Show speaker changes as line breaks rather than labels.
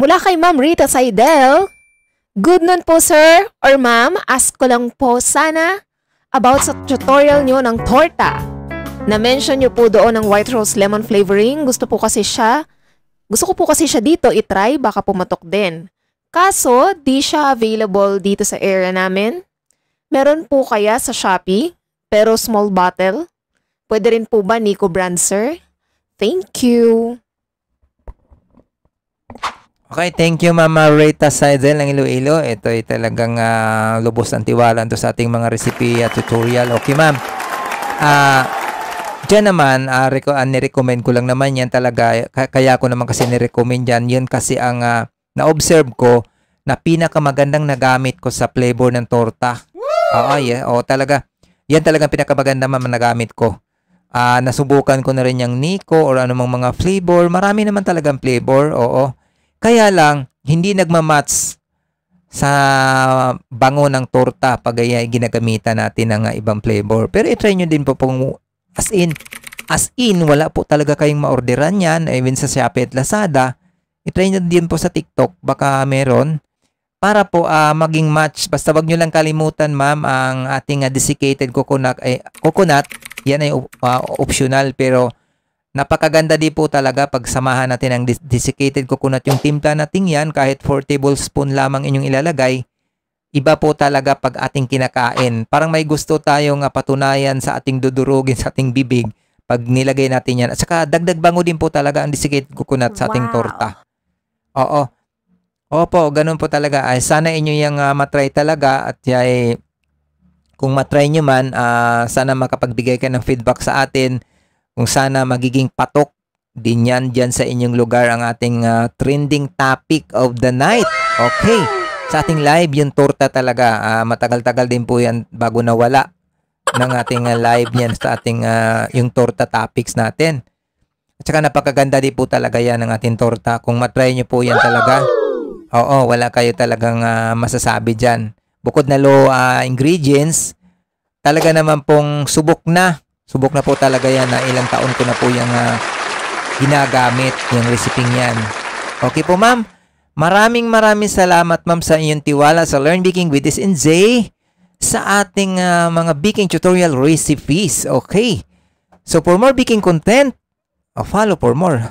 Mula kay Ma'am Rita Saidel. Good noon po sir or ma'am, ask ko lang po sana about sa tutorial nyo ng torta. Na-mention nyo po doon ng white rose lemon flavoring. Gusto ko po kasi siya dito itry, baka pumatok din. Kaso, di siya available dito sa area namin. Meron po kaya sa Shopee, pero small bottle. Pwede rin po ba Nico brand sir? Thank you.
Okay, thank you Mama Rita Saidel ng Iloilo. Ito ay talagang lubos ang tiwala to sa ating mga recipe at tutorial. Okay ma'am. Diyan naman, nirecommend ko lang naman yan talaga. Kaya ko naman kasi nirecommend yan. Yun kasi ang na-observe ko na pinakamagandang nagamit ko sa flavor ng torta. Talaga. Yan talagang pinakamaganda ma'am nagamit ko. Nasubukan ko na rin yung Nico or anumang mga flavor. Marami naman talagang flavor. Oo. Kaya lang, hindi nagmamatch sa bango ng torta pag ginagamitan natin ng ibang flavor. Pero i-try nyo din po pong as in, wala po talaga kayong ma-orderan yan. Even sa Shopee at Lazada, i-try nyo din po sa TikTok. Baka meron. Para po maging match. Basta wag nyo lang kalimutan ma'am ang ating desiccated coconut. Yan ay optional pero napakaganda din po talaga pag samahan natin ang desiccated coconut. Yung timpla natin yan, kahit 4 tablespoon lamang inyong ilalagay, iba po talaga pag ating kinakain. Parang may gusto tayong patunayan sa ating dudurugin, sa ating bibig pag nilagay natin yan. At saka dagdag bango din po talaga ang desiccated coconut sa ating torta. Oo. Opo, ganun po talaga. Sana inyo yung matry talaga at kung matry nyo man, sana makapagbigay ka ng feedback sa atin. Kung sana magiging patok din yan dyan sa inyong lugar ang ating trending topic of the night. Okay. Sa ating live, yung torta talaga. Matagal-tagal din po yan bago nawala ng ating live niyan sa ating yung torta topics natin. At saka napakaganda din po talaga yan ng ating torta. Kung matry nyo po yan talaga, wala kayo talagang masasabi dyan. Bukod na low ingredients, talaga naman pong subok na po talaga yan na ilang taon ko na po yung ginagamit, yung recipe yan. Okay po ma'am. Maraming salamat ma'am sa inyong tiwala sa Learn Baking with Zay sa ating mga baking tutorial recipes. Okay. So for more baking content, follow for more.